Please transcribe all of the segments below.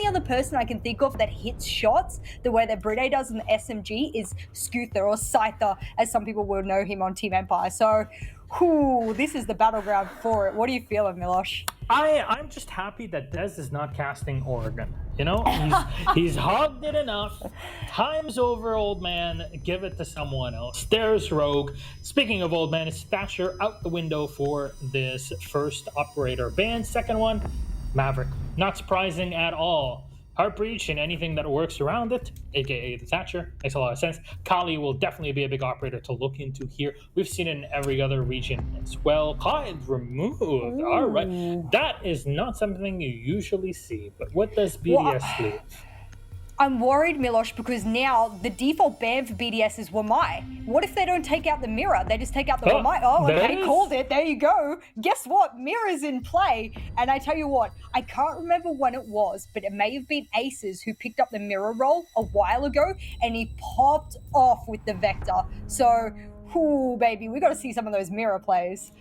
other person I can think of that hits shots the way that Bride does in the SMG is Skuther, or Scyther, as some people will know him on Team Empire. So, this is the battleground for it. What are you feeling, Milosh? I'm just happy that Dez is not casting Oregon. You know, he's hogged it enough. Time's over, old man. Give it to someone else. There's Rogue. Speaking of old man, is Thatcher out the window for this first operator ban. Second one, Maverick. Not surprising at all. Heartbreach and anything that works around it, aka the Thatcher, makes a lot of sense. Kali will definitely be a big operator to look into here. We've seen it in every other region as well. Clyde removed. Ooh. All right. That is not something you usually see. But what does BDS leave? I'm worried, Milosh, because now the default ban for BDS is Wamai. What if they don't take out the mirror? They just take out the Wamai. Oh, okay, called it. There you go. Guess what? Mirror's in play. And I tell you what, I can't remember when it was, but it may have been Aces who picked up the mirror role a while ago, and he popped off with the Vector. So, baby, we got to see some of those mirror plays.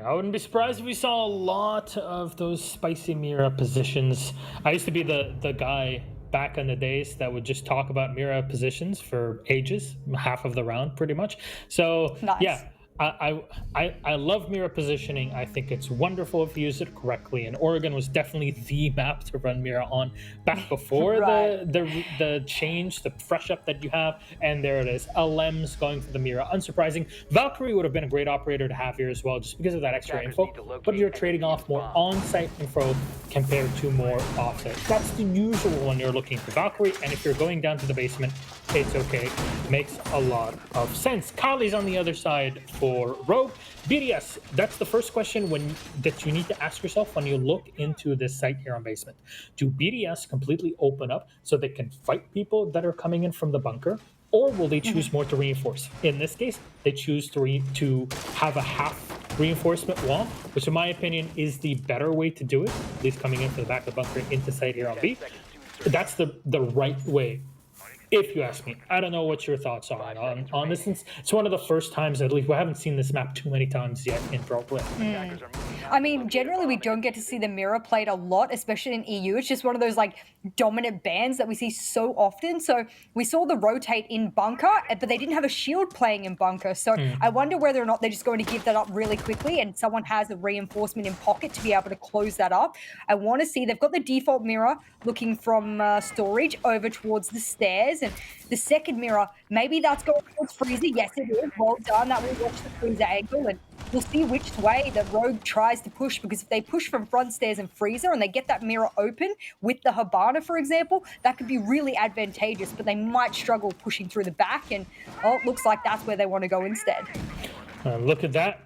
I wouldn't be surprised if we saw a lot of those spicy mirror positions. I used to be the guy back in the days that would just talk about mirror positions for ages, half of the round pretty much. So nice. Yeah, I love mirror positioning. I think it's wonderful if you use it correctly, and Oregon was definitely the map to run mirror on back before right. the change, the fresh up that you have. And there it is, LM's going for the mirror. Unsurprising. Valkyrie would have been a great operator to have here as well, just because of that extra info, but you're trading off more on-site info compared to more off-site. That's the usual one you're looking for Valkyrie, and if you're going down to the basement, it's okay. Makes a lot of sense. Kali's on the other side for Rogue. BDS, that's the first question that you need to ask yourself when you look into this site here on basement. Do BDS completely open up so they can fight people that are coming in from the bunker, or will they choose more to reinforce? In this case, they choose to have a half reinforcement wall, which in my opinion is the better way to do it, at least coming in from the back of the bunker into site here on B. That's the right way, if you ask me. I don't know what your thoughts are on this. It's one of the first times, at least, we haven't seen this map too many times yet in Pro Play. I mean, generally we don't get to see the mirror played a lot, especially in EU. It's just one of those like dominant bans that we see so often. So we saw the rotate in bunker, but they didn't have a shield playing in bunker. So I wonder whether or not they're just going to give that up really quickly and someone has a reinforcement in pocket to be able to close that up. I want to see, they've got the default mirror looking from storage over towards the stairs, and the second mirror, maybe that's going towards Freezer. Yes, it is. Well done. That will watch the Freezer angle, and we'll see which way that Rogue tries to push, because if they push from front stairs and Freezer and they get that mirror open with the Hibana, for example, that could be really advantageous, but they might struggle pushing through the back, and it looks like that's where they want to go instead. Look at that.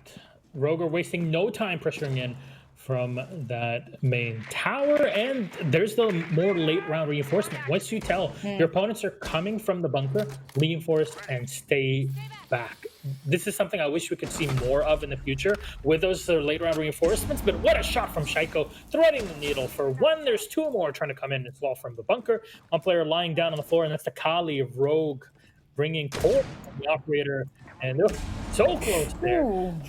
Rogue are wasting no time pressuring in from that main tower, and there's the more late round reinforcement. Once you tell your opponents are coming from the bunker, reinforce and stay back. This is something I wish we could see more of in the future with those late round reinforcements, but what a shot from Shaiko, threading the needle for one. There's two more trying to come in as well from the bunker. One player lying down on the floor, and that's the Kali of Rogue, bringing Cole, the operator, and they're so close there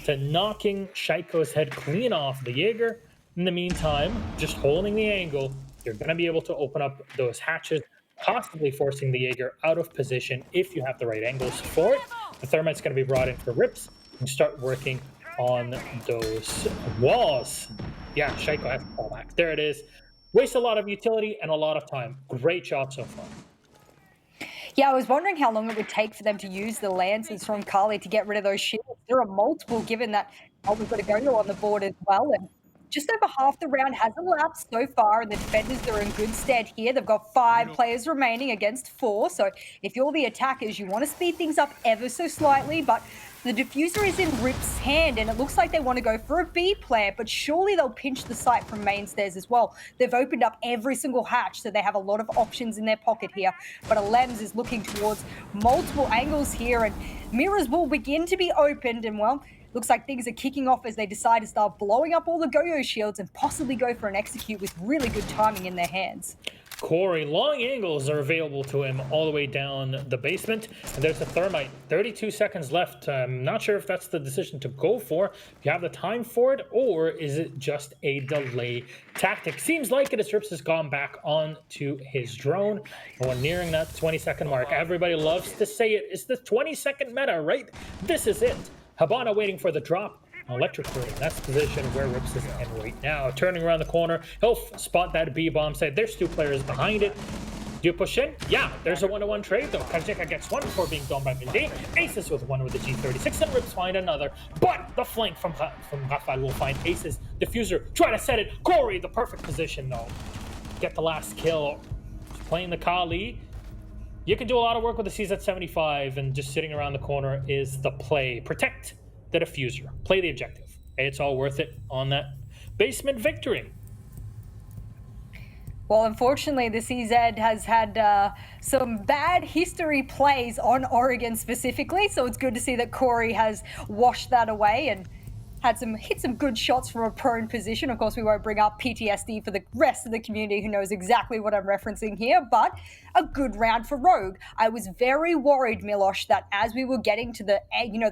to knocking Shaiko's head clean off the Jaeger. In the meantime, just holding the angle, you're going to be able to open up those hatches, possibly forcing the Jaeger out of position if you have the right angles for it. The Thermite's going to be brought in for rips and start working on those walls. Yeah, Shaiko has to fall back. There it is. Waste a lot of utility and a lot of time. Great job so far. Yeah, I was wondering how long it would take for them to use the Lancers from Kali to get rid of those shields. There are multiple, given that we've got a Gogo on the board as well. And just over half the round has elapsed so far, and the defenders are in good stead here. They've got 5 players remaining against 4. So if you're the attackers, you want to speed things up ever so slightly, but the diffuser is in Rip's hand, and it looks like they want to go for a B plant, but surely they'll pinch the site from main stairs as well. They've opened up every single hatch, so they have a lot of options in their pocket here. But Alems is looking towards multiple angles here, and mirrors will begin to be opened, and well, looks like things are kicking off as they decide to start blowing up all the Go-Yo shields and possibly go for an execute with really good timing in their hands. Corey, long angles are available to him all the way down the basement. And there's a thermite. 32 seconds left. I'm not sure if that's the decision to go for, if you have the time for it, or is it just a delay tactic? Seems like it as Rips has gone back onto his drone. And we're nearing that 20-second mark. Everybody loves to say it. It's the 20-second meta, right? This is it. Habana waiting for the drop. Electric Three. That's the position where Rips is in right now. Turning around the corner, he'll spot that B bomb side. There's two players behind it. Do you push in? Yeah, there's a 1-to-1 trade though. Kajika gets one before being done by Mindy. Aces with one with the G36, and Rips find another. But the flank from Rafael will find Aces. Diffuser, try to set it. Corey, the perfect position though. Get the last kill. Playing the Kali. You can do a lot of work with the CZ75, and just sitting around the corner is the play. Protect the diffuser. Play the objective. It's all worth it on that basement victory. Well, unfortunately, the CZ has had some bad history plays on Oregon specifically, so it's good to see that Corey has washed that away and hit some good shots from a prone position. Of course, we won't bring up PTSD for the rest of the community who knows exactly what I'm referencing here, but a good round for Rogue. I was very worried, Milosh, that as we were getting to the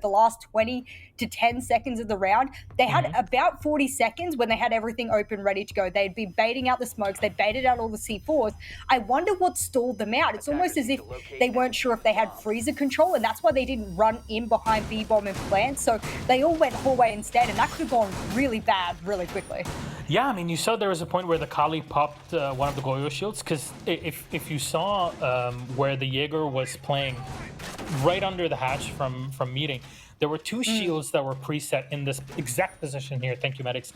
last 20 to 10 seconds of the round, they had about 40 seconds when they had everything open, ready to go. They'd been baiting out the smokes. They baited out all the C4s. I wonder what stalled them out. It's almost as if they weren't sure if they had freezer control, and that's why they didn't run in behind B-bomb and plant. So they all went hallway instead, and that could have gone really bad really quickly. Yeah, I mean, you saw there was a point where the Kali popped one of the Goyo shields, because if you saw where the Jaeger was playing right under the hatch from meeting, there were two shields that were preset in this exact position here. Thank you, medics.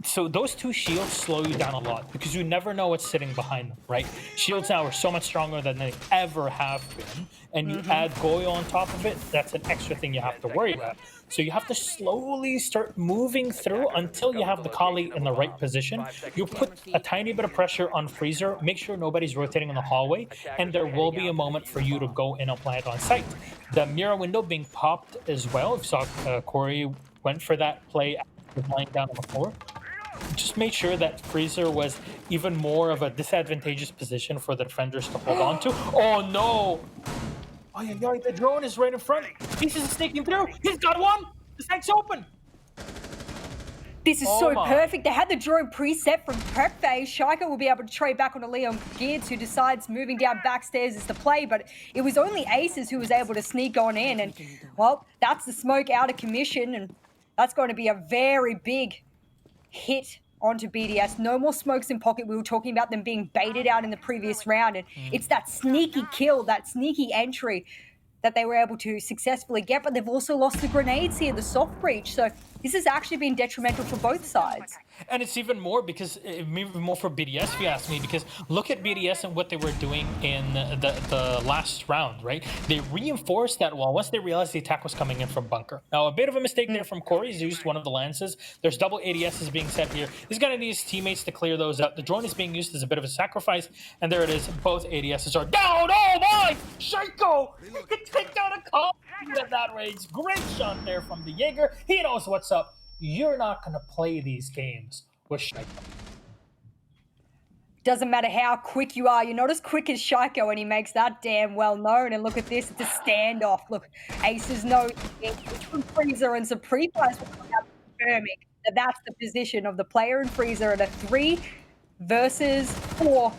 So those two shields slow you down a lot because you never know what's sitting behind them, right? Shields now are so much stronger than they ever have been, and you add Goyo on top of it, that's an extra thing you have to worry about. So you have to slowly start moving through until you have the Kali in the right position. You put a tiny bit of pressure on Freezer, make sure nobody's rotating in the hallway, and there will be a moment for you to go in and plant on site. The mirror window being popped as well. You saw Corey went for that play lying down on the floor. Just made sure that Freezer was even more of a disadvantageous position for the defenders to hold on to. Oh no! Oh yeah, the drone is right in front. Pieces is sneaking through. He's got one! The site's open! This is perfect. They had the drone preset from prep phase. Shaiko will be able to trade back on a Leon Geertz, who decides moving down backstairs is the play, but it was only Aces who was able to sneak on in, and well, that's the smoke out of commission, and that's going to be a very big hit onto BDS. No more smokes in pocket. We were talking about them being baited out in the previous round, and it's that sneaky kill, that sneaky entry that they were able to successfully get, but they've also lost the grenades here, the soft breach. So this has actually been detrimental for both sides. And it's even more because, maybe more for BDS, if you ask me, because look at BDS and what they were doing in the last round, right? They reinforced that wall once they realized the attack was coming in from bunker. Now, a bit of a mistake there from Corey. He's used one of the lances. There's double ADSs being set here. He's going to need his teammates to clear those out. The drone is being used as a bit of a sacrifice, and there it is. Both ADSs are down. Oh my! Shaiko! He can take down a call at that range. Great shot there from the Jaeger. He knows what's up. You're not going to play these games with Shaiko. Doesn't matter how quick you are. You're not as quick as Shaiko, and he makes that damn well known. And look at this. It's a standoff. Look, Aces know from Freezer and some pre-plays confirming that that's the position of the player and Freezer at a 3 versus 4.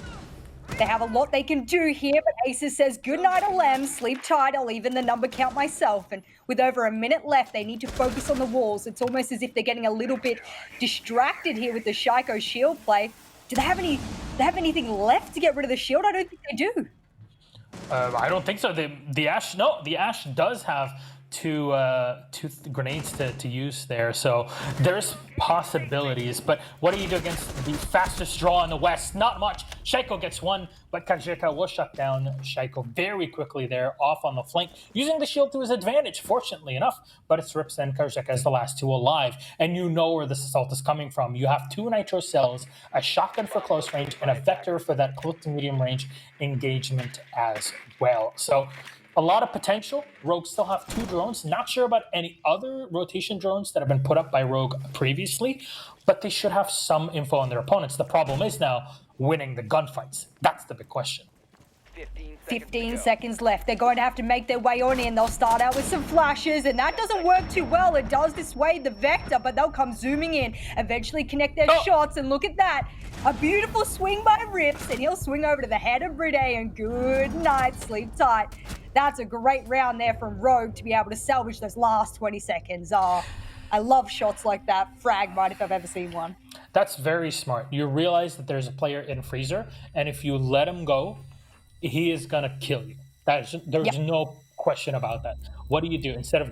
They have a lot they can do here, but Aces says, good night, Alem, sleep tight, I'll even the number count myself. And with over a minute left, they need to focus on the walls. It's almost as if they're getting a little bit distracted here with the Shaiko shield play. Do they have anything left to get rid of the shield? I don't think they do. I don't think so. The Ash does have two grenades to use there, so there's possibilities. But what do you do against the fastest draw in the West? Not much. Shaiko gets one, but Kajika will shut down Shaiko very quickly there, off on the flank, using the shield to his advantage, fortunately enough. But it's Rips and Kajika as the last two alive, and you know where this assault is coming from. You have 2 nitro cells, a shotgun for close range, and a vector for that close to medium range engagement as well. So a lot of potential. Rogue still have 2 drones. Not sure about any other rotation drones that have been put up by Rogue previously, but they should have some info on their opponents. The problem is now, winning the gunfights? That's the big question. 15 seconds left. They're going to have to make their way on in. They'll start out with some flashes, and that doesn't work too well. It does dissuade the Vector, but they'll come zooming in, eventually connect their shots, and look at that. A beautiful swing by Rips, and he'll swing over to the head of Bride, and good night, sleep tight. That's a great round there from Rogue to be able to salvage those last 20 seconds. I love shots like that. Frag mine if I've ever seen one. That's very smart. You realize that there's a player in Freezer, and if you let him go, he is gonna kill you. There's no question about that. What do? Instead of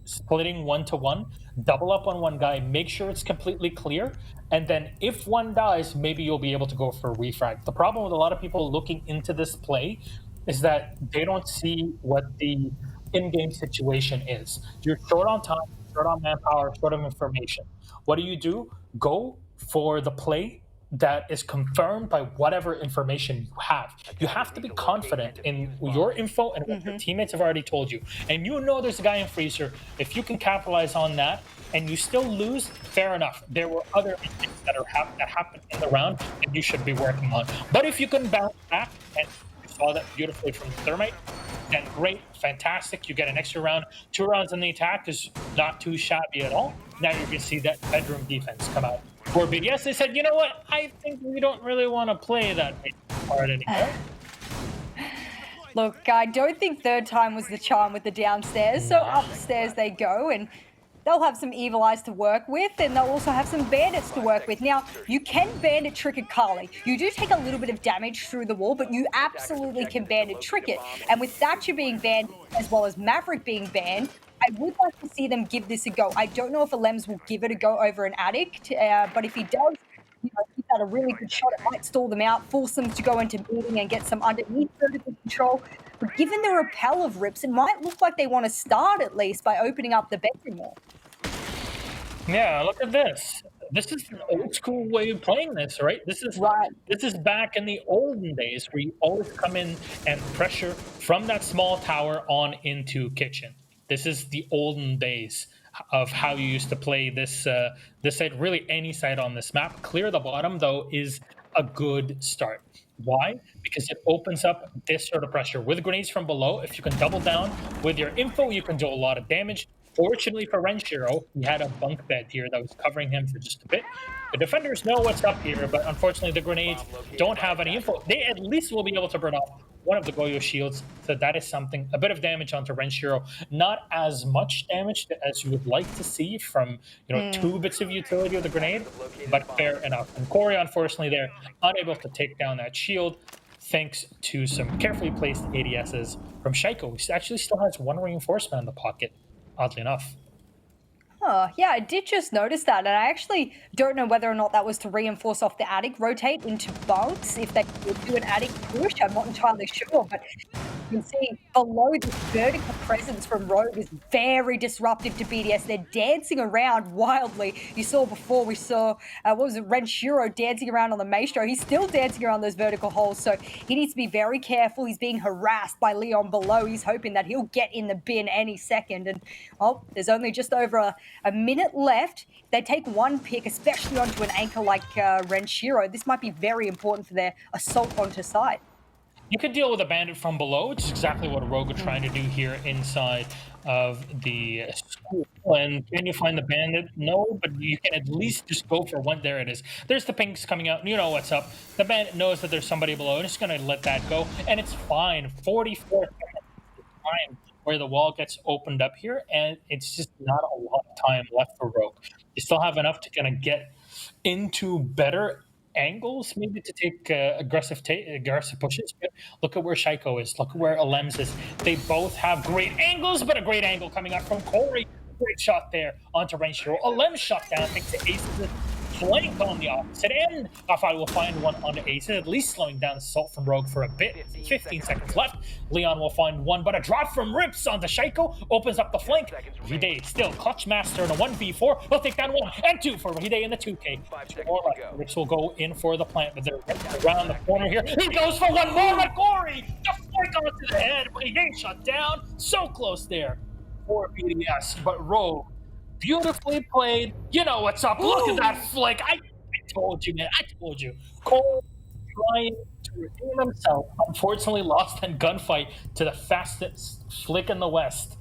splitting 1-to-1, double up on one guy, make sure it's completely clear, and then if one dies, maybe you'll be able to go for a refrag. The problem with a lot of people looking into this play is that they don't see what the in-game situation is. You're short on time, short on manpower, short of information. What do? Go for the play that is confirmed by whatever information you have. You have to be confident in your info and what your teammates have already told you. And you know there's a guy in Freezer. If you can capitalize on that and you still lose, fair enough. There were other things that happened in the round that you should be working on. But if you can bounce back, and you saw that beautifully from the Thermite, then great, fantastic. You get an extra round. 2 rounds in the attack is not too shabby at all. Now you can see that bedroom defense come out. For BDS, they said, you know what? I think we don't really want to play that part anymore. Look, I don't think third time was the charm with the downstairs, so upstairs they go, and they'll have some Evil Eyes to work with, and they'll also have some Bandits to work with. Now, you can Bandit trick a Kali. You do take a little bit of damage through the wall, but you absolutely can Bandit trick it. And with Thatcher being banned, as well as Maverick being banned, I would like to see them give this a go. I don't know if Alems will give it a go over an Addict, but if he does, he's had a really good shot. It might stall them out, force them to go into meeting and get some underneath vertical control. But given the repel of Rips, it might look like they want to start at least by opening up the bedroom more. Yeah, look at this. This is an old school way of playing this, right? This is back in the olden days where you always come in and pressure from that small tower on into kitchen. This is the olden days of how you used to play this side, really any side on this map. Clear the bottom, though, is a good start. Why? Because it opens up this sort of pressure. With grenades from below, if you can double down with your info, you can do a lot of damage. Fortunately for Renshiro, he had a bunk bed here that was covering him for just a bit. The defenders know what's up here, but unfortunately the grenades don't have any info. They at least will be able to burn off one of the Goyo shields, so that is something. A bit of damage onto Renshiro. Not as much damage as you would like to see from 2 bits of utility of the grenade, but fair enough. And Corey, unfortunately, there, unable to take down that shield, thanks to some carefully placed ADSs from Shaiko, who actually still has 1 reinforcement in the pocket, oddly enough. Oh, yeah, I did just notice that, and I actually don't know whether or not that was to reinforce off the attic, rotate into bunks, if they could do an attic push. I'm not entirely sure, but you can see below the vertical presence from Rogue is very disruptive to BDS. They're dancing around wildly. You saw before, we saw, Renshiro dancing around on the Maestro. He's still dancing around those vertical holes, so he needs to be very careful. He's being harassed by Leon below. He's hoping that he'll get in the bin any second, and, there's only just over a minute left. If they take 1 pick, especially onto an anchor like Renshiro, this might be very important for their assault onto site. You could deal with a bandit from below, which is exactly what Rogue are trying to do here inside of the school. And can you find the bandit? No, but you can at least just go for one. There it is. There's the pinks coming out. You know what's up. The bandit knows that there's somebody below, and it's going to let that go. And it's fine. 44 seconds is fine where the wall gets opened up here, and it's just not a lot of time left for Rogue. You still have enough to kind of get into better angles, maybe to take aggressive pushes. But look at where Shaiko is. Look at where Alems is. They both have great angles, but a great angle coming out from Corey. Great shot there onto Renshiro. Alems shot down, thanks to Aces. Flank on the opposite end. Afai will find one onto Aces, at least slowing down the assault from Rogue for a bit. 15 seconds left. Leon will find one, but a drop from Rips onto Shaiko opens up the flank. Hide still clutch master in a 1v4. He'll take down 1 and 2 for Hide in the 2K. 2 more left. Rips will go in for the plant, but they're around the corner here. He goes for one more, but Corey! The flank onto the head. Hide shut down. So close there for BDS, but Rogue, beautifully played. You know what's up. Look at that flick. I told you, man. I told you. Cole trying to redeem himself. Unfortunately, lost in gunfight to the fastest flick in the West,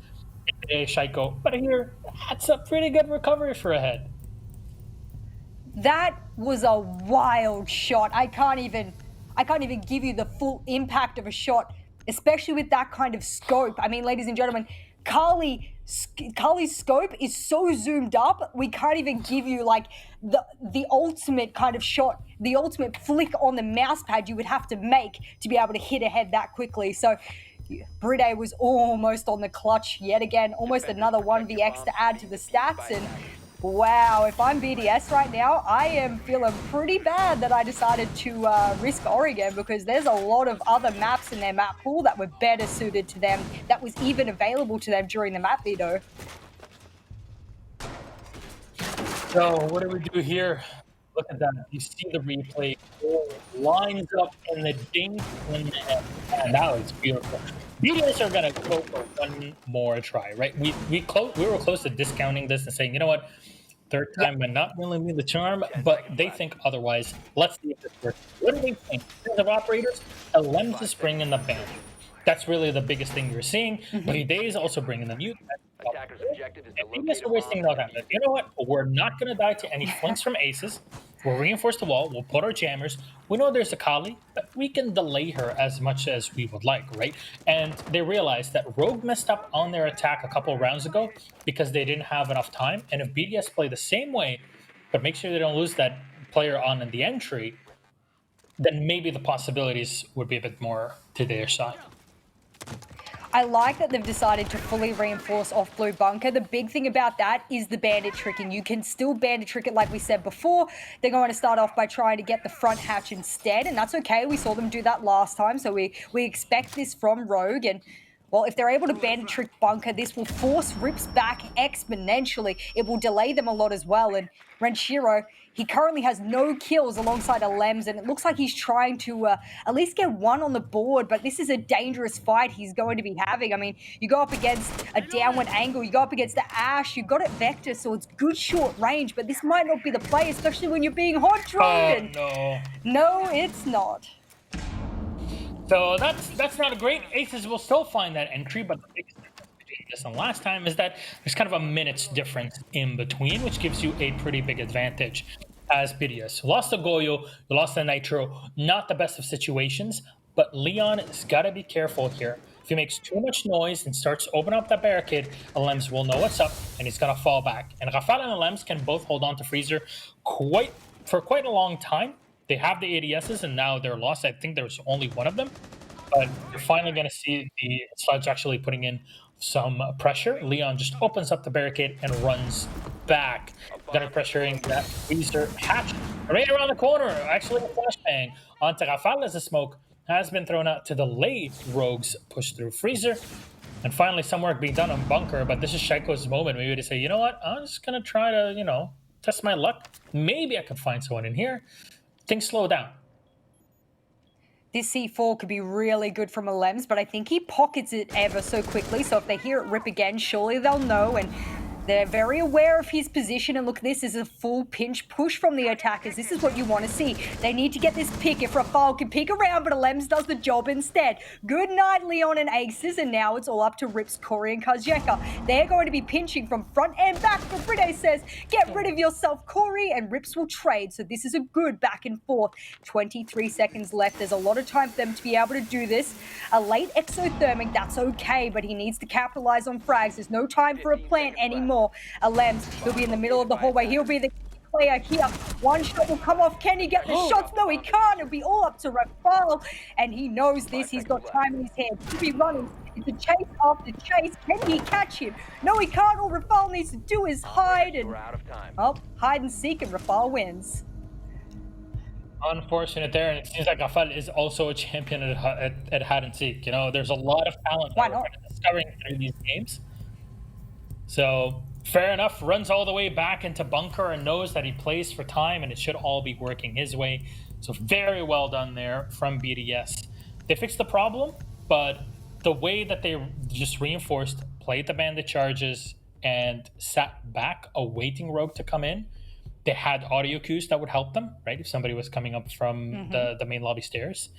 Shaiko. But here, that's a pretty good recovery for a head. That was a wild shot. I can't even give you the full impact of a shot, especially with that kind of scope. I mean, ladies and gentlemen, Carly's scope is so zoomed up, we can't even give you like the ultimate kind of shot, the ultimate flick on the mouse pad you would have to make to be able to hit a head that quickly. So Bride was almost on the clutch yet again, almost another 1vx to add to the stats. And wow, if I'm BDS right now, I am feeling pretty bad that I decided to risk Oregon, because there's a lot of other maps in their map pool that were better suited to them, that was even available to them during the map veto. So what do we do here? Look at that. You see the replay. Lines up in the dink in the head. And that was beautiful. BDS are going to go for one more try, right? We were close to discounting this and saying, you know what? Third time might not really be the charm, but they think otherwise. Let's see if this works. What do they think? In terms of operators, Lems is bringing the ban. That's really the biggest thing you're seeing. BD is also bringing the mute. And BDS are wasting no time. You know what? We're not going to die to any flanks from aces. We'll reinforce the wall. We'll put our jammers. We know there's a Kali, but we can delay her as much as we would like, right? And they realized that Rogue messed up on their attack a couple rounds ago because they didn't have enough time. And if BDS play the same way, but make sure they don't lose that player on in the entry, then maybe the possibilities would be a bit more to their side. I like that they've decided to fully reinforce off blue bunker. The big thing about that is the bandit tricking. You can still bandit trick it like we said before. They're going to start off by trying to get the front hatch instead, and that's okay. We saw them do that last time, so we expect this from Rogue. And well, if they're able to bandit trick bunker, this will force Rips back exponentially. It will delay them a lot as well. And Renshiro, he currently has no kills alongside a Lems, and it looks like he's trying to at least get one on the board, but this is a dangerous fight he's going to be having. I mean, you go up against a downward angle, you go up against the Ash, you got it Vector, so it's good short range, but this might not be the play, especially when you're being hot droned. No, it's not. So that's not a great. Aces will still find that entry, but the biggest difference between this and last time is that there's kind of a minute's difference in between, which gives you a pretty big advantage as BDS. You lost the Goyo, you lost the Nitro, not the best of situations, but Leon has got to be careful here. If he makes too much noise and starts to open up that barricade, Lems will know what's up, and he's going to fall back. And Rafale and Lems can both hold on to Freezer for quite a long time. They have the ADSs, and now they're lost. I think there's only one of them. But you're finally going to see the Sludge actually putting in some pressure. Leon just opens up the barricade and runs back. Got it pressuring that Freezer hatch right around the corner. Actually, a flashbang onto Rafale as the smoke has been thrown out to delay Rogue's push through Freezer. And finally, some work being done on Bunker, but this is Shaiko's moment maybe to say, you know what, I'm just going to try to, test my luck. Maybe I can find someone in here. Things slow down. This C4 could be really good from a Lems, but I think he pockets it ever so quickly. So if they hear it rip again, surely they'll know. And they're very aware of his position. And look, this is a full pinch push from the attackers. This is what you want to see. They need to get this pick. If Rafale can pick around, but a Lems does the job instead. Good night, Leon and Aces. And now it's all up to Rips, Corey, and Kazjeka. They're going to be pinching from front and back. But Bride says, get rid of yourself, Corey, and Rips will trade. So this is a good back and forth. 23 seconds left. There's a lot of time for them to be able to do this. A late exothermic, that's okay, but he needs to capitalize on frags. There's no time for a plant anymore. A Lems, he'll be in the middle of the hallway. He'll be the player here. One shot will come off. Can he get the shots? No, he can't. It'll be all up to Rafale, and he knows this. He's got time in his hands. He'll be running. It's a chase after chase. Can he catch him? No, he can't. All Rafale needs to do is hide, and hide and seek, and Rafale wins. Unfortunate there, and it seems like Rafale is also a champion at hide and seek. There's a lot of talent that we're discovering through these games. So fair enough, runs all the way back into Bunker and knows that he plays for time, and it should all be working his way. So very well done there from BDS. They fixed the problem, but the way that they just reinforced, played the bandit charges, and sat back awaiting Rogue to come in, they had audio cues that would help them, right? If somebody was coming up from the main lobby stairs.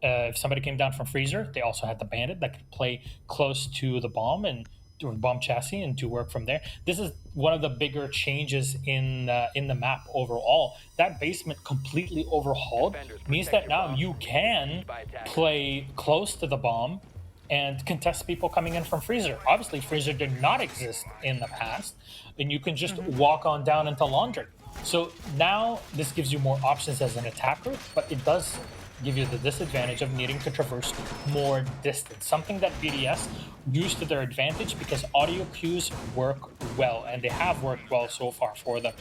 If somebody came down from freezer, they also had the bandit that could play close to the bomb and or bomb chassis and do work from there. This is one of the bigger changes in the map overall. That basement completely overhauled means that now you can play close to the bomb and contest people coming in from freezer. Obviously, freezer did not exist in the past, and you can just walk on down into laundry. So now this gives you more options as an attacker, but it does give you the disadvantage of needing to traverse more distance, something that BDS used to their advantage because audio cues work well, and they have worked well so far for them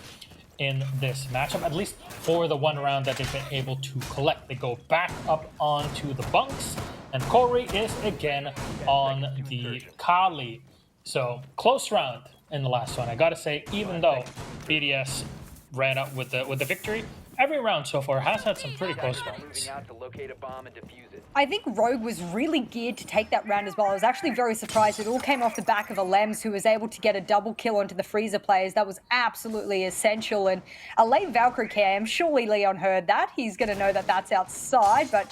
in this matchup, at least for the one round that they've been able to collect. They go back up onto the bunks, and Corey is again on the Kali. So close round in the last one. I gotta say, even though BDS ran up with the victory, every round so far has had some pretty close rounds. I think Rogue was really geared to take that round as well. I was actually very surprised. It all came off the back of a Lems who was able to get a double kill onto the freezer players. That was absolutely essential. And a late Valkyrie cam, surely Leon heard that. He's going to know that that's outside, but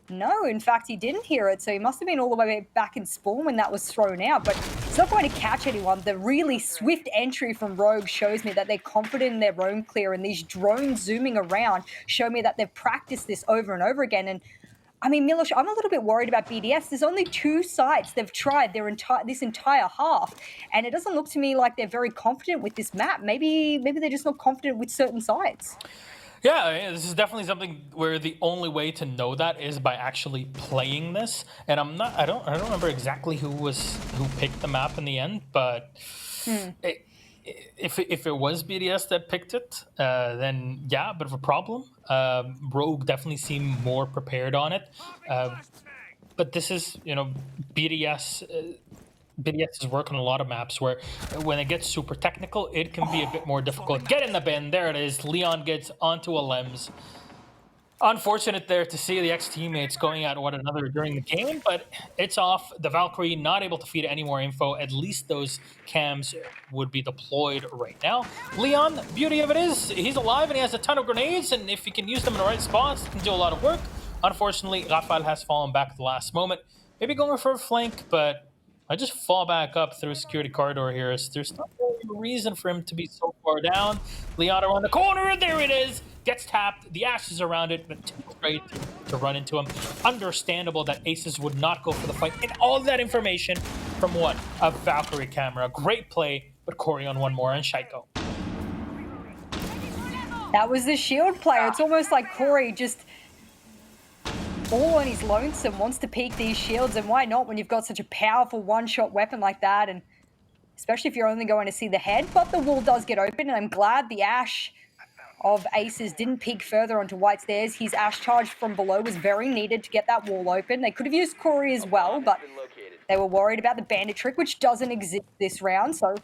no, in fact, he didn't hear it, so he must have been all the way back in spawn when that was thrown out, but it's not going to catch anyone. The really swift entry from Rogue shows me that they're confident in their roam clear, and these drones zooming around show me that they've practiced this over and over again. And I mean, Milos, I'm a little bit worried about BDS. There's only 2 sites they've tried this entire half, and it doesn't look to me like they're very confident with this map. Maybe they're just not confident with certain sites. Yeah, this is definitely something where the only way to know that is by actually playing this. And I don't remember exactly who picked the map in the end, but if it was BDS that picked it, then yeah, a bit of a problem. Rogue definitely seemed more prepared on it, but this is BDS. BDS is working on a lot of maps where when it gets super technical, it can be a bit more difficult. Get in the bin. There it is. Leon gets onto a Lems. Unfortunate there to see the ex-teammates going at one another during the game, but it's off. The Valkyrie not able to feed any more info. At least those cams would be deployed right now. Leon, the beauty of it is he's alive and he has a ton of grenades, and if he can use them in the right spots, he can do a lot of work. Unfortunately, Rafael has fallen back at the last moment. Maybe going for a flank, but I just fall back up through a security corridor here. There's not really a reason for him to be so far down. Leon around the corner, there it is. Gets tapped, the ashes around it, but too straight to run into him. Understandable that Aces would not go for the fight. And all that information from what? A Valkyrie camera. Great play, but Corey on one more and Shaiko. That was the shield player. It's almost like Corey just all on his lonesome wants to peek these shields, and why not when you've got such a powerful one-shot weapon like that, and especially if you're only going to see the head. But the wall does get open, and I'm glad the Ash of Aces didn't peek further onto White Stairs. His Ash charge from below was very needed to get that wall open. They could have used Corey as well, but they were worried about the bandit trick, which doesn't exist this round, so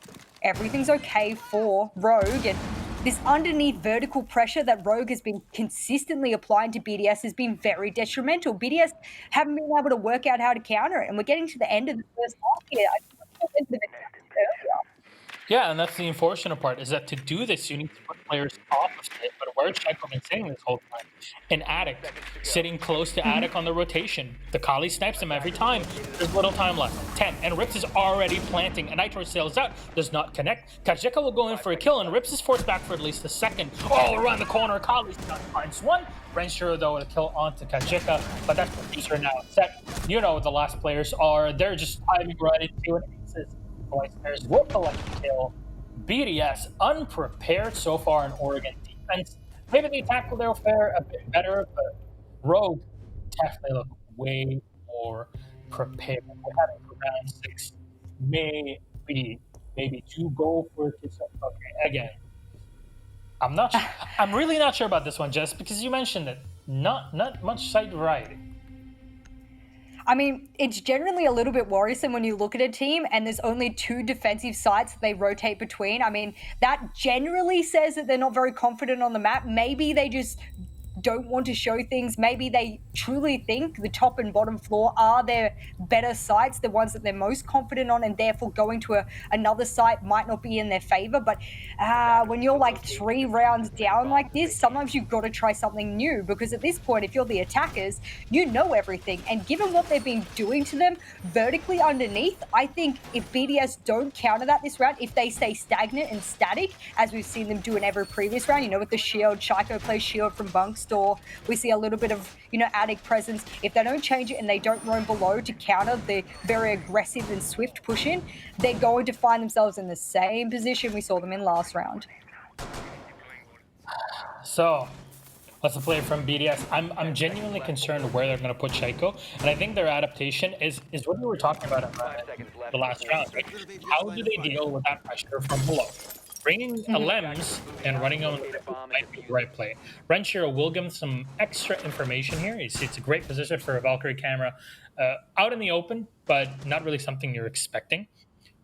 everything's okay for Rogue. And this underneath vertical pressure that Rogue has been consistently applying to BDS has been very detrimental. BDS haven't been able to work out how to counter it, and we're getting to the end of the first half here. Yeah, and that's the unfortunate part, is that to do this, you need to put players off of it. But where's Shaiko been saying this whole time? An Attic, sitting close to Attic on the rotation. The Kali snipes him every time. There's little time left. 10, and Rips is already planting. And Nitro sails out, does not connect. Kajika will go in for a kill, and Rips is forced back for at least a second. Oh, around the corner, Kali finds one. Rensure, though, with a kill onto Kajika, but that's the future now set. You know what the last players are. They're just timing right into it. There's will collect the kill. BDS unprepared so far in Oregon defense. Maybe the attack will fare a bit better, but Rogue definitely look way more prepared. We're having for round 6, maybe to go for this. Okay, again, I'm really not sure about this one, Jess, because you mentioned it. Not much site variety. I mean, it's generally a little bit worrisome when you look at a team and there's only 2 defensive sites that they rotate between. I mean, that generally says that they're not very confident on the map. Maybe they just don't want to show things. Maybe they truly think the top and bottom floor are their better sites, the ones that they're most confident on, and therefore going to another site might not be in their favor. But when you're like 3 rounds down like this, sometimes you've got to try something new, because at this point, if you're the attackers, you know everything. And given what they've been doing to them vertically underneath, I think if BDS don't counter that this round, if they stay stagnant and static, as we've seen them do in every previous round, with the shield, Shaiko plays shield from bunk store, we see a little bit of, attic presence. If they don't change it and they don't roam below to counter the very aggressive and swift push in, they're going to find themselves in the same position we saw them in last round. So, let's play from BDS. I'm genuinely concerned where they're going to put Shaiko, and I think their adaptation is what we were talking about in the last round. Right? How do they deal with that pressure from below? Bringing a Lems and running on might be the right play. Renshiro will give him some extra information here. It's a great position for a Valkyrie camera out in the open, but not really something you're expecting.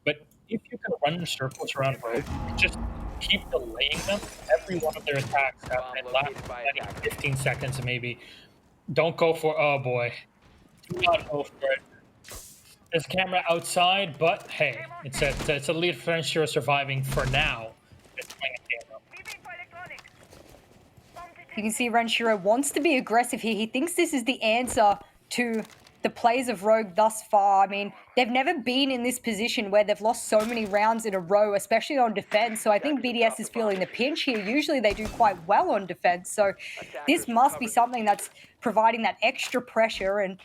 But if you can run circles around Rogue, just keep delaying them. Every one of their attacks and last 15 seconds maybe. Don't go for, oh boy. Do not go for it. There's camera outside, but hey, it's a lead for Renshiro surviving for now. It's playing a camera. You can see Renshiro wants to be aggressive here. He thinks this is the answer to the plays of Rogue thus far. I mean, they've never been in this position where they've lost so many rounds in a row, especially on defense. So I think BDS is feeling the pinch here. Usually they do quite well on defense. So this must be something that's providing that extra pressure. And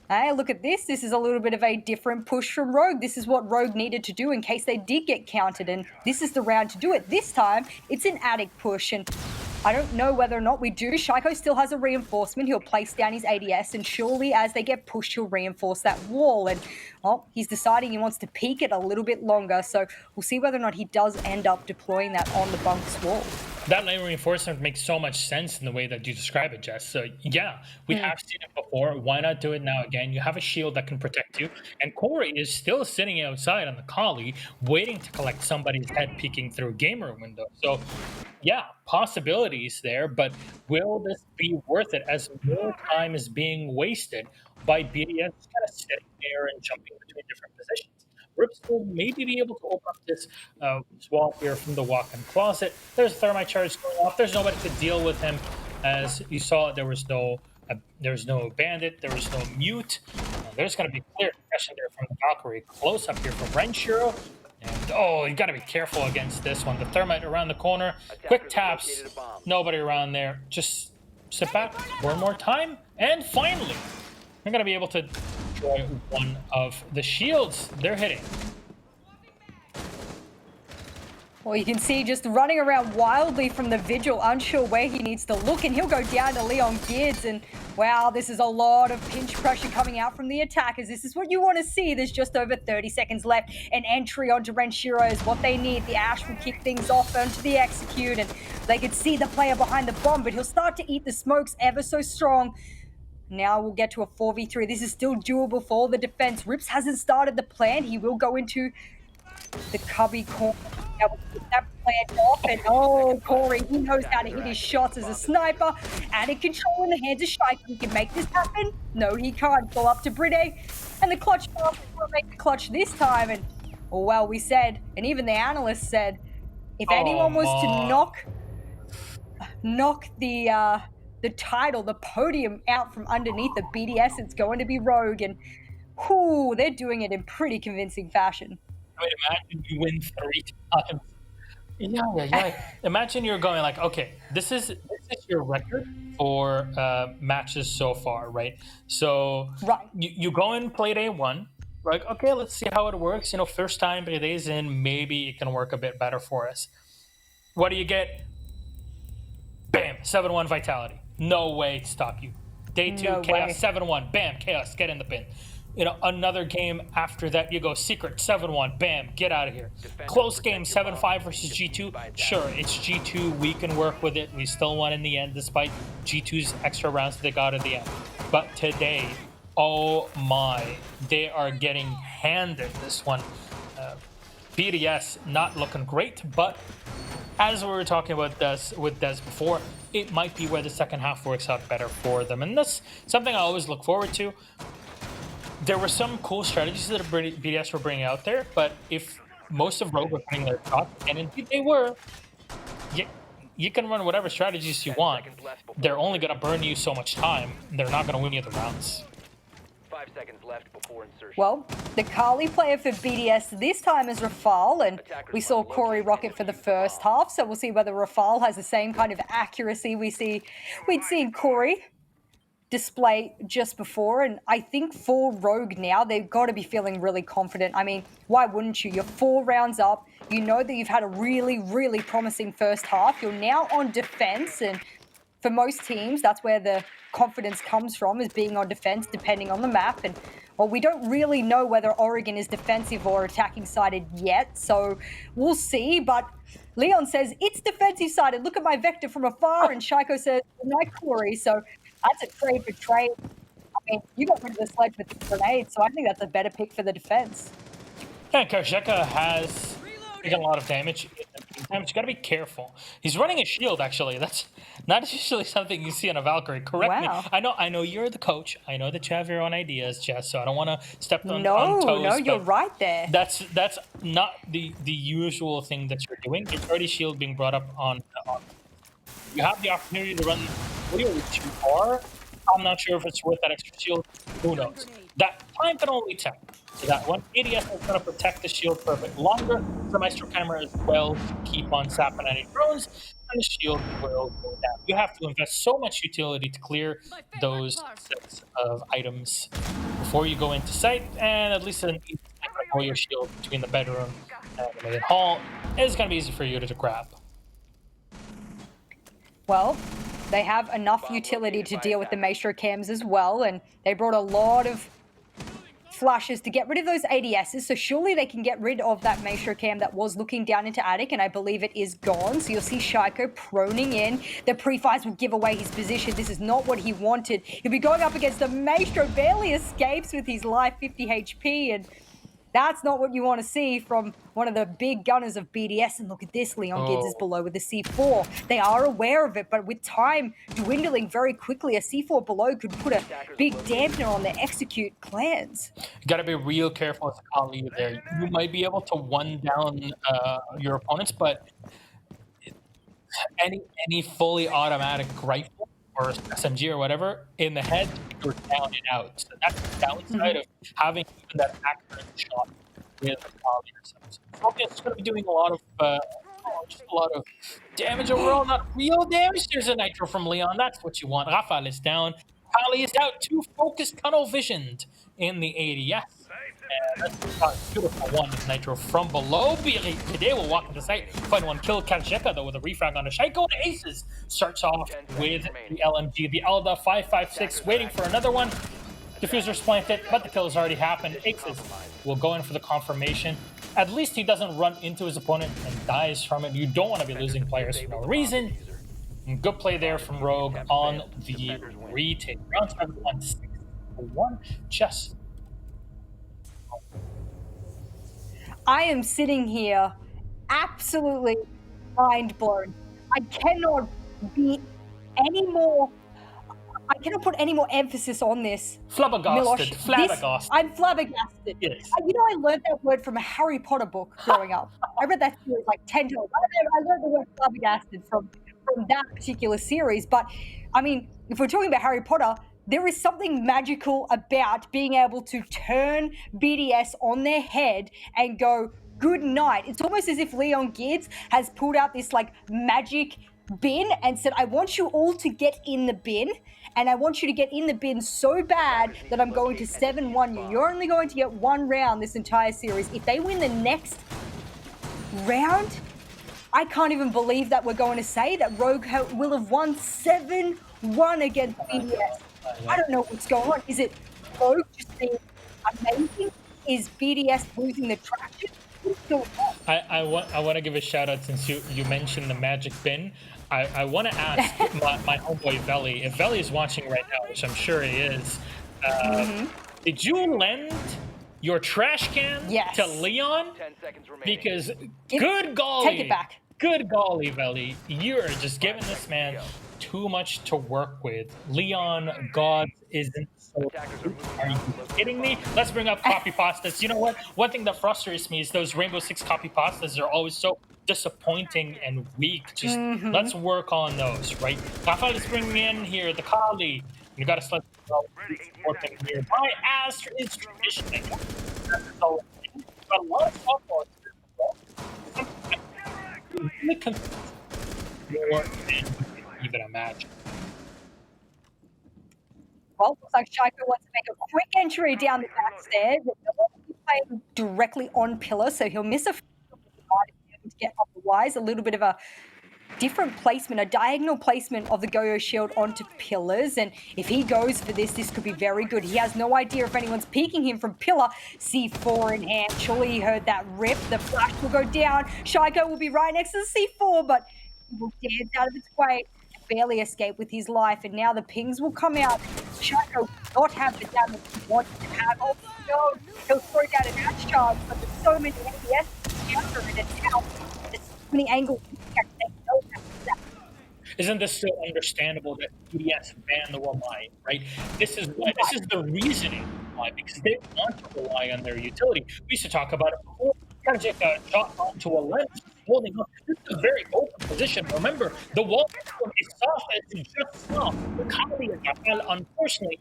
hey, look at this. This is a little bit of a different push from Rogue. This is what Rogue needed to do in case they did get countered. And this is the round to do it. This time, it's an attic push. And I don't know whether or not we do. Shaiko still has a reinforcement. He'll place down his ADS, and surely as they get pushed, he'll reinforce that wall. And, well, he's deciding he wants to peek it a little bit longer. So we'll see whether or not he does end up deploying that on the bunk's wall. That lane reinforcement makes so much sense in the way that you describe it, Jess. So, yeah, we have seen it before. Why not do it now again? You have a shield that can protect you. And Corey is still sitting outside on the collie, waiting to collect somebody's head peeking through a gamer window. So, yeah, possibilities there, but will this be worth it as more time is being wasted by BDS kind of sitting there and jumping between different positions? Rips will maybe be able to open up this wall here from the walk-in closet. There's a thermite charge going off. There's nobody to deal with him. As you saw, there was no bandit. There was no mute. There's going to be clear pressure there from the Valkyrie. Close up here from Renshiro. And, oh, you got to be careful against this one. The thermite around the corner. Quick taps. Nobody around there. Just sit back one more time. And finally, you're going to be able to destroy one of the shields they're hitting. Well, you can see just running around wildly from the Vigil, unsure where he needs to look, and he'll go down to Leon Geertz, and wow, this is a lot of pinch pressure coming out from the attackers. This is what you want to see. There's just over 30 seconds left. An entry onto Renshiro is what they need. The Ash will kick things off onto the execute, and they could see the player behind the bomb, but he'll start to eat the smokes ever so strong. Now we'll get to a 4v3. This is still doable for the defense. Rips hasn't started the plan. He will go into the cubby corner. That plan off, and oh, Corey, he knows how to hit his shots as a sniper. Added control in the hands of Shaiko. He can make this happen. No, he can't. Fall up to Bride, and the clutch will make the clutch this time. And well, we said, and even the analyst said, if anyone was to knock the title, the podium out from underneath the BDS, it's going to be Rogue, and whoo, they're doing it in pretty convincing fashion. I mean, imagine you win 3 times. Yeah. Imagine you're going like, okay, this is your record for matches so far, right? So you go and play day 1. Like, okay, let's see how it works. First time, 3 days in, maybe it can work a bit better for us. What do you get? Bam, 7-1 vitality. No way to stop you. Day 2, chaos, 7-1. Bam, chaos, get in the bin. Another game after that, you go secret, 7-1, bam, get out of here. Close game, 7-5 versus G2. Sure, it's G2, we can work with it. We still won in the end, despite G2's extra rounds that they got at the end. But today, oh my, they are getting handed this one. BDS not looking great, but as we were talking about with Des before, it might be where the second half works out better for them, and that's something I always look forward to. There were some cool strategies that BDS were bringing out there, but if most of Rogue were putting their shots, and indeed they were, you can run whatever strategies you want. They're only going to burn you so much time. They're not going to win you the rounds. 5 seconds left before insertion. Well, the Kali player for BDS this time is Rafal, and we saw Corey rocket for the first half, so we'll see whether Rafal has the same kind of accuracy we'd seen Corey display just before. And I think for Rogue now, they've got to be feeling really confident. I mean, why wouldn't you? You're 4 rounds up. You know that you've had a really, really promising first half. You're now on defense, and for most teams, that's where the confidence comes from, is being on defense, depending on the map. And, well, we don't really know whether Oregon is defensive or attacking sided yet, so we'll see. But Leon says, it's defensive sided. Look at my vector from afar. And Shaiko says, no, Corey. So that's a trade for trade. I mean, you got rid of the sledge with the grenade, so I think that's a better pick for the defense. Yeah, Karjeka has taken a lot of damage. Sometimes you got to be careful. He's running a shield, actually. That's not usually something you see on a Valkyrie. Correct me. I know you're the coach. I know that you have your own ideas, Jess, so I don't want to step on toes. No, you're right there. That's not the usual thing that you're doing. There's already shield being brought up on. You have the opportunity to run really too far. I'm not sure if it's worth that extra shield. Who knows? That time can only tell. So that one, ADS is going to protect the shield for a bit longer. The Maestro camera as well to keep on sapping any drones, and the shield will go down. You have to invest so much utility to clear those sets of items before you go into sight, and at least all your shield between the bedroom and the main hall is going to be easy for you to grab. Well, they have enough utility to deal with the Maestro cams as well, and they brought a lot of flashes to get rid of those ADSs, so surely they can get rid of that Maestro cam that was looking down into Attic, and I believe it is gone. So you'll see Shaiko proning in. The pre-fires will give away his position. This is not what he wanted. He'll be going up against the Maestro, barely escapes with his life 50 HP, and that's not what you want to see from one of the big gunners of BDS. And look at this, Leon Gids is below with the C4. They are aware of it, but with time dwindling very quickly, a C4 below could put a big dampener on their execute plans. You got to be real careful as a Kali there. You might be able to one down your opponents, but any fully automatic rifle or SMG or whatever in the head, you're down and out. So that's the downside of having even that accurate shot with a Kali or something. So Focus is going to be doing a lot of damage overall, not real damage. There's a nitro from Leon. That's what you want. Rafael is down. Kali is out. 2 focused tunnel visioned in the ADS. And that's a beautiful one with nitro from below. Today will walk into sight. Find one kill. Karjeka though with a refrag on a Shaiko. And Aces starts off with the LMG. The Elda 556 waiting for another one. Diffuser's planted, but the kill has already happened. Aces will go in for the confirmation. At least he doesn't run into his opponent and dies from it. You don't want to be losing players for no reason. And good play there from Rogue on the retake. Round 7 1-6-1. Just I am sitting here absolutely mind blown. I cannot put any more emphasis on this. Flabbergasted. Milosh. I'm flabbergasted. Yes. You know, I learned that word from a Harry Potter book growing up. I read that series like 10 times. I learned the word flabbergasted from that particular series. But, I mean, if we're talking about Harry Potter, there is something magical about being able to turn BDS on their head and go, good night. It's almost as if Leon Gids has pulled out this like magic bin and said, I want you all to get in the bin, and I want you to get in the bin so bad that I'm going to 7-1 you. You're only going to get 1 round this entire series. If they win the next round, I can't even believe that we're going to say that Rogue will have won 7-1 against BDS. I don't know what's going on. Is it Rogue just being amazing? Is BDS losing the traction? I want to give a shout out since you mentioned the magic bin. I want to ask my homeboy Veli, if Veli is watching right now, which I'm sure he is, did you lend your trash can to Leon? 10 seconds remaining. Because good golly, take it back. Good golly, Veli. You're just giving this man too much to work with. Leon Gods isn't so. Are you kidding me? Let's bring up copy pastas. You know what? One thing that frustrates me is those Rainbow Six copy pastas are always so disappointing and weak. Just let's work on those, right? Rafael is bringing in here the Kali. You got to select working here. My ass is traditioning. So, got a lot of softball. More than you can even imagine. Well, looks like Shaiko wants to make a quick entry down the back stairs. He's playing directly on pillar, so he'll miss a few to get otherwise. A little bit of a different placement, a diagonal placement of the Go-Yo shield onto pillars. And if he goes for this, this could be very good. He has no idea if anyone's peeking him from pillar. C4 in hand. Surely he heard that rip. The flash will go down. Shaiko will be right next to the C4, but he will dance out of its way and barely escape with his life. And now the pings will come out. Shaiko will not have the damage he wants to have. Oh no, he'll throw down an axe charge, but there's so many ABS to counter it, and now there's so many angles to check. Isn't this so understandable that BDS banned the Wamai, right? This is the reasoning why, because they want to rely on their utility. We used to talk about it before. Kind of take a shot onto a lens, holding up. This is a very open position. Remember, the wall is soft as you just saw. The Kali and Rafael, unfortunately,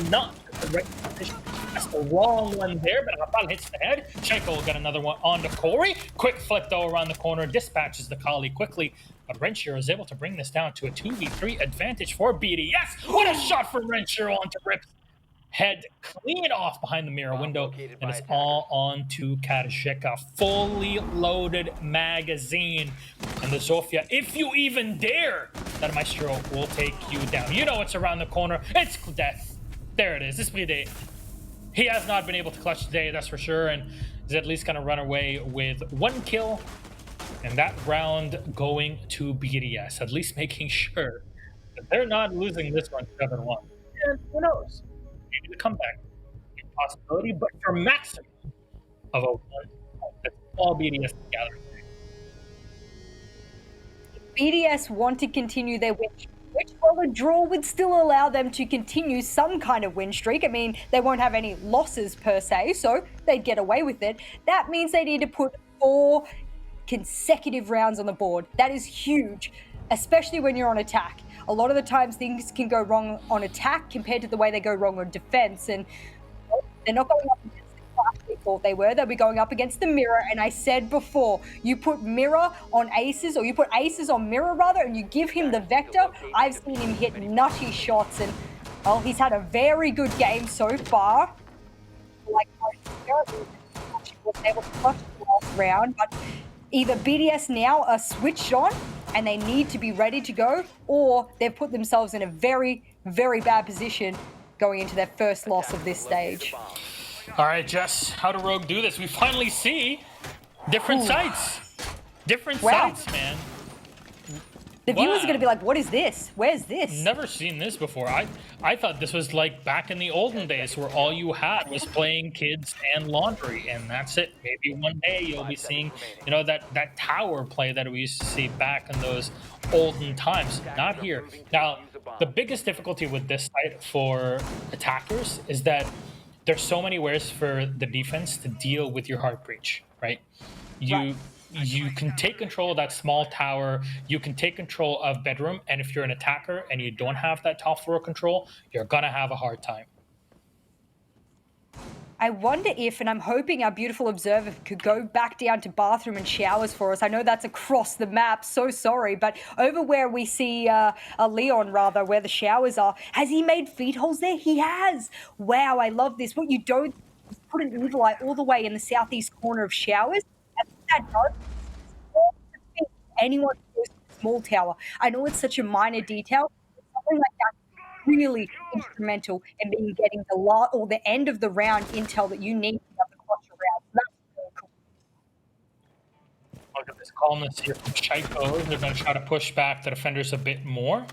not the right position. That's the wrong one there, but Rafael hits the head. Shaiko will get another one onto Corey. Quick flip though around the corner, dispatches the Kali quickly. But Renshiro is able to bring this down to a 2v3 advantage for BDS. What a shot from Renshiro onto Rip's head, clean off behind the mirror window, and it's all on to Kadashik, a fully loaded magazine. And the Zofia, if you even dare, that Maestro will take you down. You know what's around the corner. It's death. There it is. This BD. He has not been able to clutch today, that's for sure, and is at least going to run away with one kill. And that round going to BDS, at least making sure that they're not losing this one 7-1. And who knows? Maybe the comeback is a possibility, but for maximum of a 1, that's all BDS together. BDS want to continue their win streak, while a draw would still allow them to continue some kind of win streak. I mean, they won't have any losses per se, so they'd get away with it. That means they need to put 4 consecutive rounds on the board. That is huge, especially when you're on attack. A lot of the times things can go wrong on attack compared to the way they go wrong on defense, and they're not going up against the class we thought they were. They'll be going up against the mirror, and I said before, you put mirror on aces, or you put aces on mirror rather, and you give him the vector. I've seen him hit nutty shots, and well, he's had a very good game so far. Like, he was able to clutch the last round, but either BDS now are switched on and they need to be ready to go, or they've put themselves in a very, very bad position going into their first loss of this stage. All right, Jess, how do Rogue do this? We finally see different sites. Different sites, man. The viewers are going to be like, what is this? Where's this? Never seen this before. I thought this was like back in the olden days where all you had was playing kids and laundry, and that's it. Maybe one day you'll be seeing, you know, that tower play that we used to see back in those olden times. Not here. Now, the biggest difficulty with this site for attackers is that there's so many ways for the defense to deal with your heart breach, right? You can take control of that small tower, you can take control of bedroom, and if you're an attacker and you don't have that top floor control, you're gonna have a hard time. I wonder if, and I'm hoping our beautiful observer could go back down to bathroom and showers for us. I know that's across the map, so sorry, but over where we see a Leon, rather, where the showers are, has he made feed holes there? He has. Wow, I love this. What you don't put an evil eye all the way in the southeast corner of showers. That does anyone who goes to a small tower. I know it's such a minor detail, but something like that is really instrumental in getting the lot or the end of the round intel that you need to have the clutch around. So that's really cool. Look at this calmness here from Shaiko. They're going to try to push back the defenders a bit more.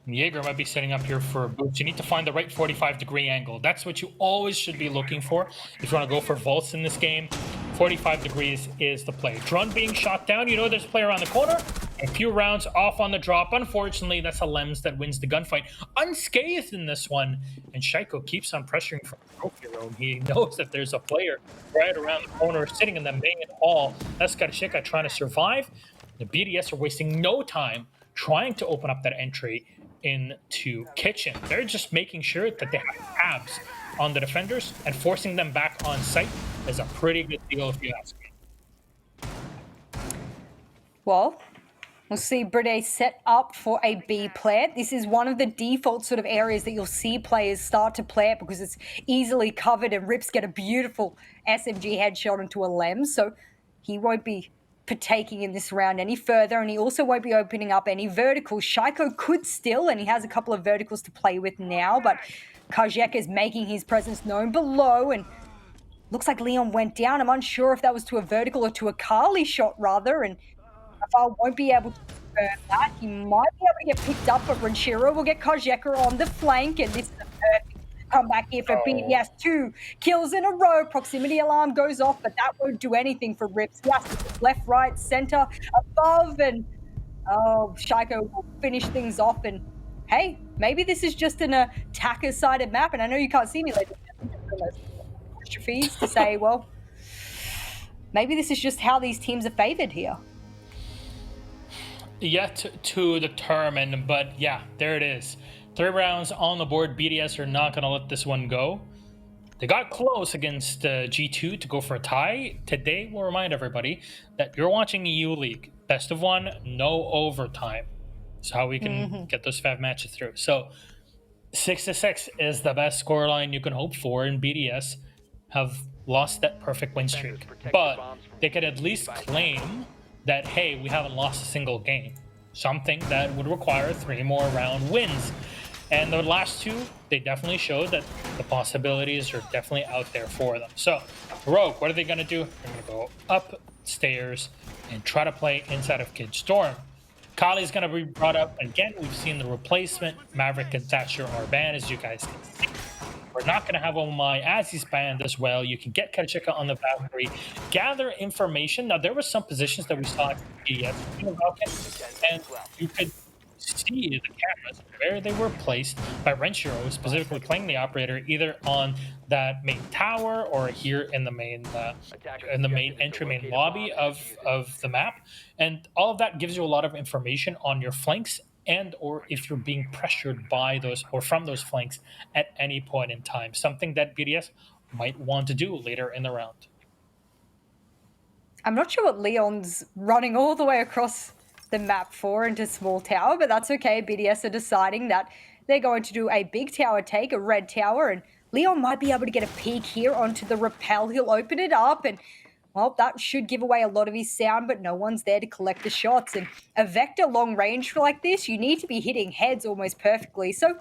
Jaeger might be setting up here for a boost. You need to find the right 45-degree angle. That's what you always should be looking for if you want to go for vaults in this game. 45 degrees is the play. Drone being shot down. You know there's a player around the corner. A few rounds off on the drop. Unfortunately, that's a Lems that wins the gunfight. Unscathed in this one. And Shaiko keeps on pressuring from the trophy room. He knows that there's a player right around the corner sitting in the main hall. That's Karashika trying to survive. The BDS are wasting no time trying to open up that entry into kitchen. They're just making sure that they have tabs on the defenders, and forcing them back on site is a pretty good deal if you ask me. Well, we'll see Brede set up for a B plant. This is one of the default sort of areas that you'll see players start to play it because it's easily covered, and Rips get a beautiful SMG headshot into a Lem. So he won't be partaking in this round any further, and he also won't be opening up any verticals. Shaiko could still, and he has a couple of verticals to play with now, but Kajek is making his presence known below, and looks like Leon went down. I'm unsure if that was to a vertical or to a Carly shot, rather, and Rafal won't be able to confirm that. He might be able to get picked up, but Ranchero will get Kajeka on the flank, and this is a perfect comeback here for BDS. 2 kills in a row. Proximity alarm goes off, but that won't do anything for Rips. Yes, left, right, center, above, and Shaiko will finish things off. And hey, maybe this is just an attacker-sided map, and I know you can't see me, ladies and gentlemen, apostrophes to say, well, maybe this is just how these teams are favored here. Yet to determine, but yeah, there it is. 3 rounds on the board. BDS are not going to let this one go. They got close against G2 to go for a tie. Today, we'll remind everybody that you're watching EU League. Best of 1, no overtime. That's how we can get those 5 matches through. So 6-6 is the best scoreline you can hope for, and BDS have lost that perfect win streak. But they could at least claim that, hey, we haven't lost a single game. Something that would require 3 more round wins. And the last 2, they definitely showed that the possibilities are definitely out there for them. So, Rogue, what are they going to do? They're going to go upstairs and try to play inside of Kid Storm. Kali's going to be brought up. Again, we've seen the replacement. Maverick and Thatcher are banned, as you guys can see. We're not going to have Omai as he's banned as well. You can get Kachika on the Valkyrie, gather information. Now, there were some positions that we saw at BDS, and you could see the cameras where they were placed by Renshiro, specifically playing the operator either on that main tower or here in the main entry, main lobby of the map. And all of that gives you a lot of information on your flanks, and or if you're being pressured by those or from those flanks at any point in time, something that BDS might want to do later in the round. I'm not sure what Leon's running all the way across the map for into small tower, but that's okay. BDS are deciding that they're going to do a big tower take, a red tower, and Leon might be able to get a peek here onto the rappel. He'll open it up, and well, that should give away a lot of his sound, but no one's there to collect the shots. And a Vector long range like this, you need to be hitting heads almost perfectly. So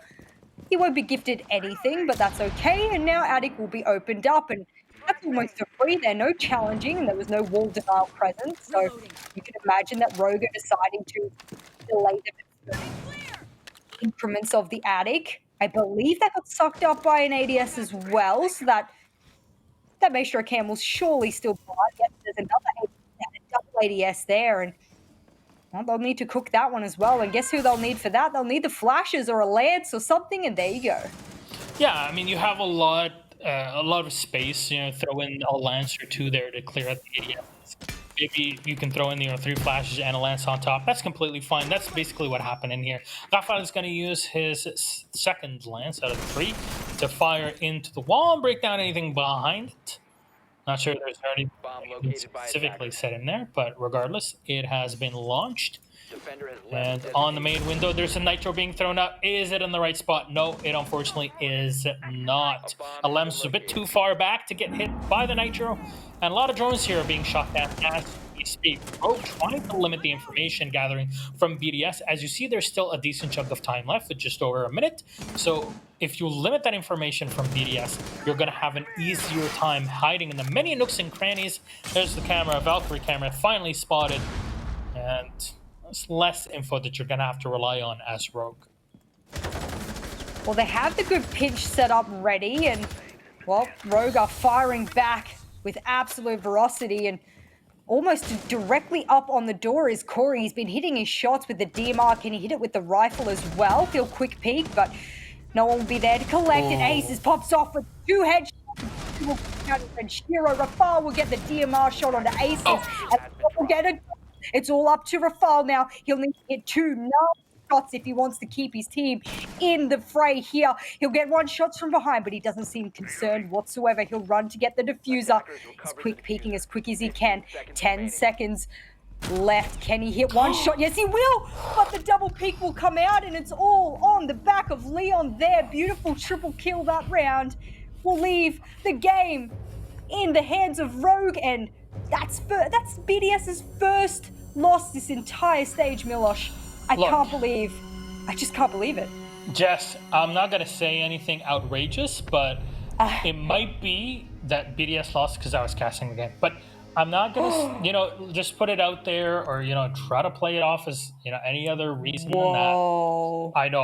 he won't be gifted anything, but that's okay. And now Attic will be opened up, and that's almost for free there. No challenging, and there was no wall denial present. So you can imagine that Rogue are deciding to delay the increments of the Attic. I believe that got sucked up by an ADS as well, so that Maestro Cam will surely still buy. Yep, there's another double ADS there, and well, they'll need to cook that one as well. And guess who they'll need for that? They'll need the flashes or a lance or something, and there you go. Yeah, I mean, you have a lot of space. You know, throw in a lance or 2 there to clear out the ADS. Maybe you can throw in 3 flashes and a lance on top. That's completely fine. That's basically what happened in here. Rafael is going to use his second lance out of 3 to fire into the wall and break down anything behind it. Not sure there's anything specifically set in there, but regardless, it has been launched. And on the main window, there's a nitro being thrown up. Is it in the right spot? No, it unfortunately is not. Alems is a bit too far back to get hit by the nitro, and a lot of drones here are being shot down as we speak. Rogue trying to limit the information gathering from BDS. As you see, there's still a decent chunk of time left with just over a minute. So if you limit that information from BDS, you're going to have an easier time hiding in the many nooks and crannies. There's the camera, Valkyrie camera, finally spotted, and it's less info that you're going to have to rely on as Rogue. Well, they have the good pinch set up ready, and well, Rogue are firing back with absolute ferocity, and almost directly up on the door is Corey. He's been hitting his shots with the DMR. Can he hit it with the rifle as well? He'll quick peek, but no one will be there to collect it. Aces pops off with 2 headshots. And Shiro Rafal will get the DMR shot onto Aces. And we'll get it. It's all up to Rafal now. He'll need to hit 2 shots if he wants to keep his team in the fray here. He'll get 1 shot from behind, but he doesn't seem concerned whatsoever. He'll run to get the diffuser. He's quick peeking as quick as he can. 10 seconds left. Can he hit 1 shot? Yes, he will, but the double peek will come out, and it's all on the back of Leon there. Beautiful triple kill that round. Will leave the game in the hands of Rogue, and that's BDS's first loss this entire stage, Milosh. I just can't believe it. Jess, I'm not going to say anything outrageous, but it might be that BDS lost because I was casting the game. But I'm not going to, just put it out there or, try to play it off as, any other reason than that. I know.